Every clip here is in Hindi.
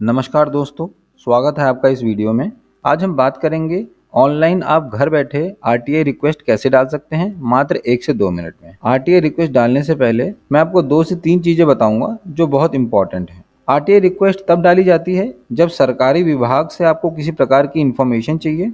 नमस्कार दोस्तों, स्वागत है आपका इस वीडियो में। आज हम बात करेंगे ऑनलाइन आप घर बैठे आरटीआई रिक्वेस्ट कैसे डाल सकते हैं मात्र 1 से 2 मिनट में। आरटीआई रिक्वेस्ट डालने से पहले मैं आपको 2 से 3 चीज़ें बताऊंगा जो बहुत इंपॉर्टेंट है। आरटीआई रिक्वेस्ट तब डाली जाती है जब सरकारी विभाग से आपको किसी प्रकार की इन्फॉर्मेशन चाहिए।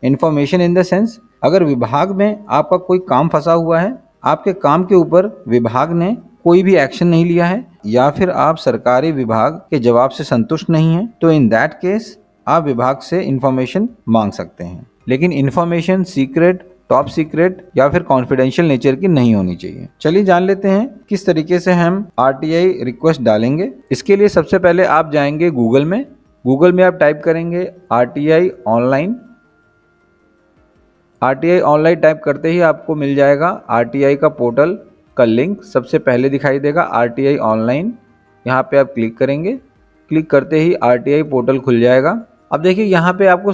इन्फॉर्मेशन इन द सेंस, अगर विभाग में आपका कोई काम फंसा हुआ है, आपके काम के ऊपर विभाग ने कोई भी एक्शन नहीं लिया है, या फिर आप सरकारी विभाग के जवाब से संतुष्ट नहीं हैं, तो इन दैट केस आप विभाग से इन्फॉर्मेशन मांग सकते हैं। लेकिन इन्फॉर्मेशन सीक्रेट, टॉप सीक्रेट या फिर कॉन्फिडेंशियल नेचर की नहीं होनी चाहिए। चलिए जान लेते हैं किस तरीके से हम आरटीआई रिक्वेस्ट डालेंगे। इसके लिए सबसे पहले आप जाएंगे गूगल में। गूगल में आप टाइप करेंगे RTI online. RTI online type करते ही आपको मिल जाएगा आरटीआई का पोर्टल का लिंक सबसे पहले दिखाई देगा, आरटीआई ऑनलाइन। यहाँ पे आप क्लिक करेंगे। क्लिक करते ही आरटीआई पोर्टल खुल जाएगा। अब देखिए यहाँ पे आपको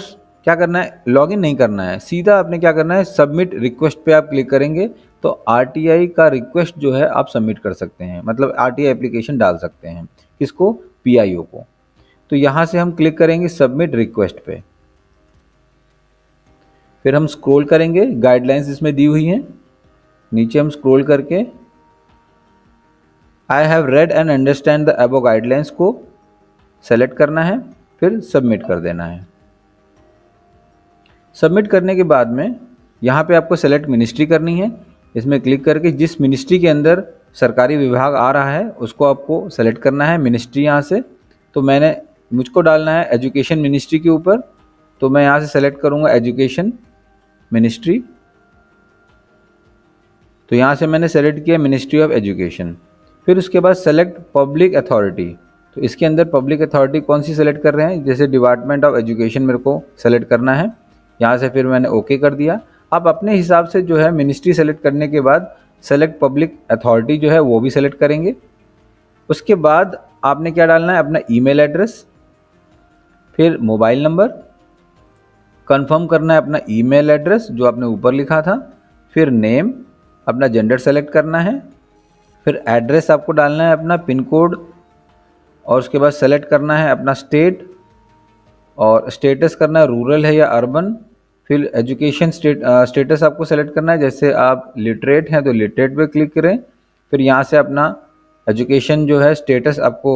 क्या करना है, लॉगिन नहीं करना है, सीधा आपने क्या करना है, सबमिट रिक्वेस्ट पे आप क्लिक करेंगे तो आरटीआई का रिक्वेस्ट जो है आप सबमिट कर सकते हैं, मतलब आरटीआई एप्लीकेशन डाल सकते हैं। किसको? पीआईओ को। तो यहाँ से हम क्लिक करेंगे सबमिट रिक्वेस्ट पे। फिर हम स्क्रॉल करेंगे, गाइडलाइंस इसमें दी हुई हैं। नीचे हम स्क्रॉल करके I have read and understand the above guidelines को सेलेक्ट करना है, फिर सबमिट कर देना है। सबमिट करने के बाद में यहाँ पे आपको सेलेक्ट मिनिस्ट्री करनी है। इसमें क्लिक करके जिस मिनिस्ट्री के अंदर सरकारी विभाग आ रहा है उसको आपको सेलेक्ट करना है, मिनिस्ट्री यहाँ से। तो मुझको डालना है एजुकेशन मिनिस्ट्री के ऊपर, तो मैं यहाँ से सेलेक्ट करूँगा एजुकेशन मिनिस्ट्री। तो यहाँ से मैंने सेलेक्ट किया मिनिस्ट्री ऑफ एजुकेशन। फिर उसके बाद सेलेक्ट पब्लिक अथॉरिटी। तो इसके अंदर पब्लिक अथॉरिटी कौन सी सेलेक्ट कर रहे हैं, जैसे डिपार्टमेंट ऑफ एजुकेशन मेरे को सेलेक्ट करना है। यहाँ से फिर मैंने ओके कर दिया। आप अपने हिसाब से जो है मिनिस्ट्री सेलेक्ट करने के बाद सेलेक्ट पब्लिक अथॉरिटी जो है वो भी सेलेक्ट करेंगे। उसके बाद आपने क्या डालना है, अपना ईमेल एड्रेस, फिर मोबाइल नंबर, कंफर्म करना है अपना ईमेल एड्रेस जो आपने ऊपर लिखा था, फिर नेम, अपना जेंडर सेलेक्ट करना है, फिर एड्रेस आपको डालना है अपना पिन कोड, और उसके बाद सेलेक्ट करना है अपना स्टेट, और स्टेटस करना है रूरल है या अर्बन। फिर एजुकेशन स्टेटस आपको सेलेक्ट करना है, जैसे आप लिटरेट हैं तो लिटरेट पे क्लिक करें। फिर यहाँ से अपना एजुकेशन जो है स्टेटस आपको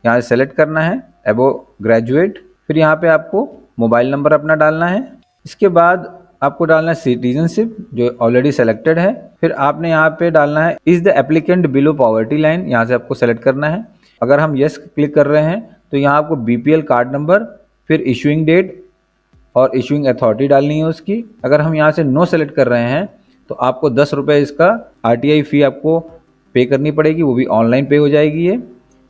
यहाँ से सेलेक्ट करना है, अबव ग्रेजुएट। फिर यहाँ पे आपको मोबाइल नंबर अपना डालना है। इसके बाद आपको डालना है सिटीजनशिप जो ऑलरेडी सेलेक्टेड है। फिर आपने यहाँ पे डालना है is the applicant below poverty line, यहाँ से आपको सेलेक्ट करना है। अगर हम यस क्लिक कर रहे हैं तो यहाँ आपको बीपीएल कार्ड नंबर, फिर इशूइंग डेट और इशूइंग अथॉरिटी डालनी है उसकी। अगर हम यहाँ से नो सेलेक्ट कर रहे हैं तो आपको 10 रुपये इसका आरटीआई फ़ी आपको पे करनी पड़ेगी, वो भी ऑनलाइन पे हो जाएगी ये।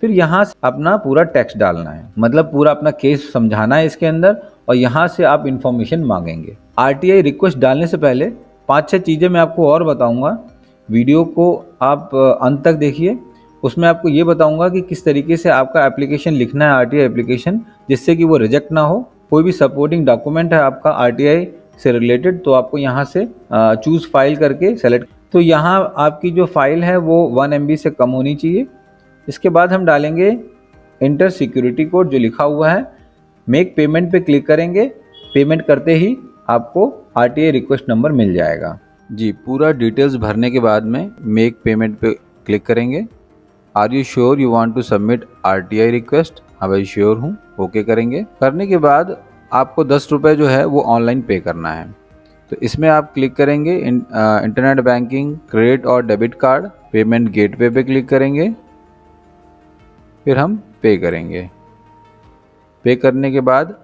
फिर यहाँ से अपना पूरा टेक्स्ट डालना है, मतलब पूरा अपना केस समझाना है इसके अंदर, और यहाँ से आप इन्फॉर्मेशन मांगेंगे। आरटीआई रिक्वेस्ट डालने से पहले 5-6 चीज़ें मैं आपको और बताऊँगा। वीडियो को आप अंत तक देखिए, उसमें आपको ये बताऊँगा कि किस तरीके से आपका एप्लीकेशन लिखना है, आरटीआई एप्लीकेशन, जिससे कि वो रिजेक्ट ना हो। कोई भी सपोर्टिंग डॉक्यूमेंट है आपका आरटीआई से रिलेटेड तो आपको यहाँ से चूज़ फाइल करके सेलेक्ट। तो यहाँ आपकी जो फाइल है वो 1 MB से कम होनी चाहिए। इसके बाद हम डालेंगे इंटर सिक्योरिटी कोड जो लिखा हुआ है। मेक पेमेंट पे क्लिक करेंगे। पेमेंट करते ही आपको आरटीआई रिक्वेस्ट नंबर मिल जाएगा। जी, पूरा डिटेल्स भरने के बाद में मेक पेमेंट पे क्लिक करेंगे। Are you sure you want to submit RTI request? हाँ भाई श्योर हूँ, ओके करेंगे। करने के बाद आपको 10 रुपये जो है वो ऑनलाइन पे करना है। तो इसमें आप क्लिक करेंगे इंटरनेट बैंकिंग, क्रेडिट और डेबिट कार्ड, पेमेंट गेटवे पे क्लिक करेंगे। फिर हम पे करेंगे। पे करने के बाद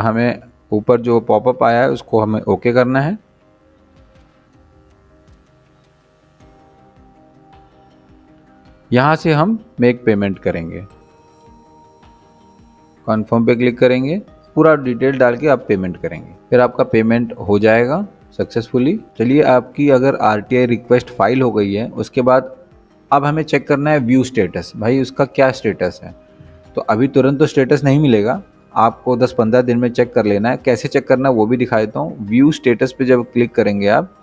हमें ऊपर जो पॉपअप आया है उसको हमें ओके करना है। यहाँ से हम मेक पेमेंट करेंगे, कन्फर्म पे क्लिक करेंगे, पूरा डिटेल डाल के आप पेमेंट करेंगे। फिर आपका पेमेंट हो जाएगा सक्सेसफुली। चलिए, आपकी अगर आरटीआई रिक्वेस्ट फाइल हो गई है, उसके बाद अब हमें चेक करना है व्यू स्टेटस। भाई उसका क्या स्टेटस है? तो अभी तुरंत तो स्टेटस नहीं मिलेगा, आपको 10-15 दिन में चेक कर लेना है। कैसे चेक करना है वो भी दिखा देता हूँ। व्यू स्टेटस पे जब क्लिक करेंगे आप,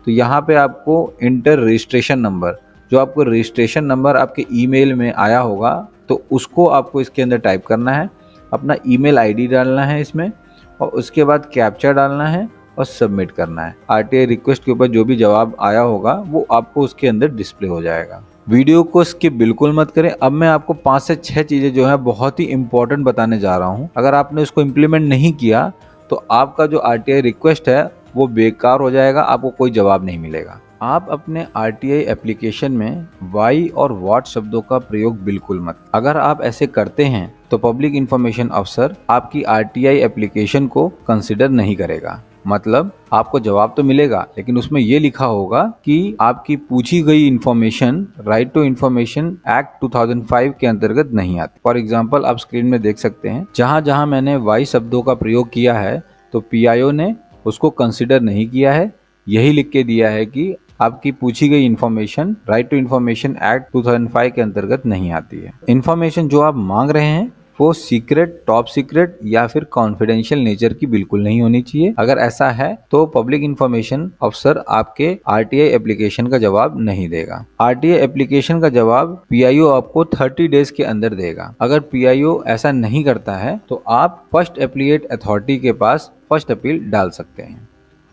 तो यहाँ पे आपको इंटर रजिस्ट्रेशन नंबर, जो आपको रजिस्ट्रेशन नंबर आपके ईमेल में आया होगा तो उसको आपको इसके अंदर टाइप करना है, अपना ईमेल आईडी डालना है इसमें, और उसके बाद कैप्चा डालना है और सबमिट करना है। आरटीआई रिक्वेस्ट के ऊपर जो भी जवाब आया होगा वो आपको उसके अंदर डिस्प्ले हो जाएगा। वीडियो को स्किप बिल्कुल मत करें। अब मैं आपको 5 से 6 चीज़ें जो है बहुत ही इंपॉर्टेंट बताने जा रहा हूँ। अगर आपने उसको इम्प्लीमेंट नहीं किया तो आपका जो आरटीआई रिक्वेस्ट है वो बेकार हो जाएगा, आपको कोई जवाब नहीं मिलेगा। आप अपने आरटीआई एप्लीकेशन में वाई और व्हाट शब्दों का प्रयोग बिल्कुल मत। अगर आप ऐसे करते हैं तो पब्लिक इंफॉर्मेशन ऑफिसर आपकी आरटीआई एप्लीकेशन को कंसिडर नहीं करेगा। मतलब आपको जवाब तो मिलेगा लेकिन उसमें ये लिखा होगा कि आपकी पूछी गई information right to information act 2005 के अंतर्गत नहीं आती। फॉर एग्जांपल आप स्क्रीन में देख सकते हैं, जहां जहां मैंने वाई शब्दों का प्रयोग किया है तो पीआईओ ने उसको कंसिडर नहीं किया है, यही लिख के दिया है कि आपकी पूछी गई information right to information act 2005 के अंतर्गत नहीं आती है। इन्फॉर्मेशन जो आप मांग रहे हैं वो सीक्रेट, टॉप सीक्रेट या फिर कॉन्फिडेंशियल नेचर की बिल्कुल नहीं होनी चाहिए। अगर ऐसा है तो पब्लिक इंफॉर्मेशन अफसर आपके आरटीआई एप्लीकेशन का जवाब नहीं देगा। आरटीआई एप्लीकेशन का जवाब पीआईओ आपको 30 डेज के अंदर देगा। अगर पीआईओ ऐसा नहीं करता है तो आप फर्स्ट एप्लीएट अथॉरिटी के पास फर्स्ट अपील डाल सकते हैं।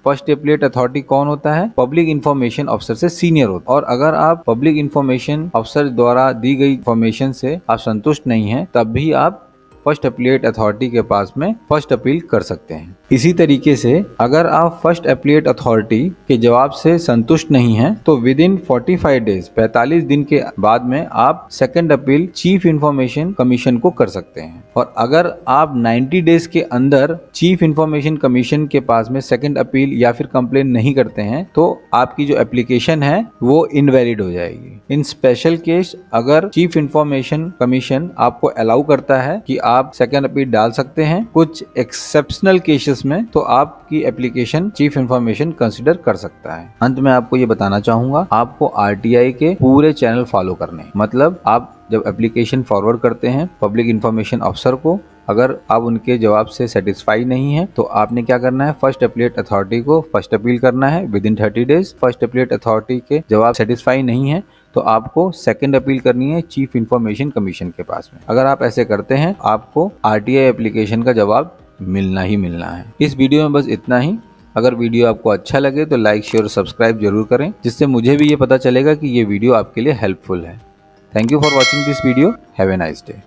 फर्स्ट एप्लीएट अथॉरिटी कौन होता है? पब्लिक इंफॉर्मेशन अफसर से सीनियर होता है। और अगर आप पब्लिक इंफॉर्मेशन अफसर द्वारा दी गई इंफॉर्मेशन से आप संतुष्ट नहीं हैं, तब भी आप फर्स्ट एप्लीएट अथॉरिटी के पास में फर्स्ट अपील कर सकते हैं। इसी तरीके से अगर आप फर्स्ट एप्लीएट अथॉरिटी के जवाब से संतुष्ट नहीं हैं तो विद इन 45 डेज 45 दिन के बाद में आप second appeal chief information commission को कर सकते हैं। और अगर आप 90 डेज के अंदर चीफ इंफॉर्मेशन कमीशन के पास में सेकंड अपील या फिर कंप्लेन नहीं करते हैं तो आपकी जो एप्लीकेशन है वो इनवैलिड हो जाएगी। इन स्पेशल केस अगर चीफ इंफॉर्मेशन कमीशन आपको अलाउ करता है कि आप सेकंड अपील डाल सकते हैं कुछ एक्सेप्शनल केसेस में, तो आपकी एप्लीकेशन चीफ इंफॉर्मेशन कंसीडर कर सकता है। अंत में आपको ये बताना चाहूंगा, आपको आरटीआई के पूरे चैनल फॉलो करने। मतलब आप जब एप्लीकेशन फॉरवर्ड करते हैं पब्लिक इंफॉर्मेशन अफसर को, अगर आप उनके जवाब से सेटिस्फाई नहीं है तो आपने क्या करना है, फर्स्ट एप्लीएट अथॉरिटी को फर्स्ट अपील करना है within 30 days. First appellate authority के जवाब सेटिस्फाई नहीं है तो आपको सेकंड अपील करनी है चीफ इंफॉर्मेशन कमीशन के पास में। अगर आप ऐसे करते हैं आपको आरटीआई एप्लीकेशन का जवाब मिलना ही मिलना है। इस वीडियो में बस इतना ही। अगर वीडियो आपको अच्छा लगे तो लाइक, शेयर और सब्सक्राइब जरूर करें, जिससे मुझे भी ये पता चलेगा कि ये वीडियो आपके लिए हेल्पफुल है। Thank you for watching this video. Have a nice day.